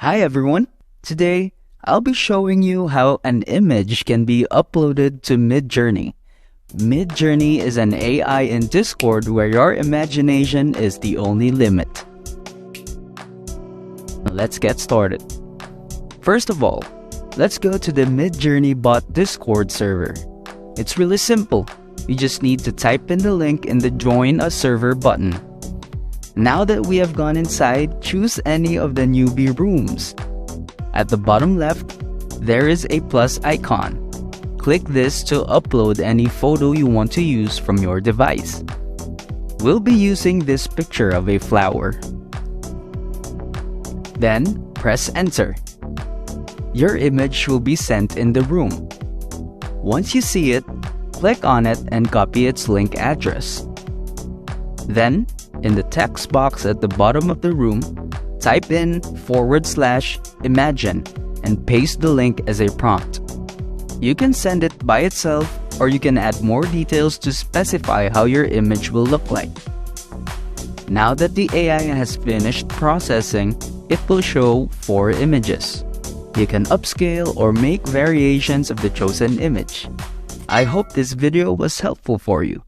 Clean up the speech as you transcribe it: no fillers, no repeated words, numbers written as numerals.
Hi everyone! Today, I'll be showing you how an image can be uploaded to Midjourney. Midjourney is an AI in Discord where your imagination is the only limit. Let's get started. First of all, let's go to the Midjourney bot Discord server. It's really simple. You just need to type in the link in the Join a Server button. Now that we have gone inside, choose any of the newbie rooms. At the bottom left, there is a plus icon. Click this to upload any photo you want to use from your device. We'll be using this picture of a flower. Then, press enter. Your image will be sent in the room. Once you see it, click on it and copy its link address. Then, in the text box at the bottom of the room, type in /imagine and paste the link as a prompt. You can send it by itself or you can add more details to specify how your image will look like. Now that the AI has finished processing, it will show 4 images. You can upscale or make variations of the chosen image. I hope this video was helpful for you.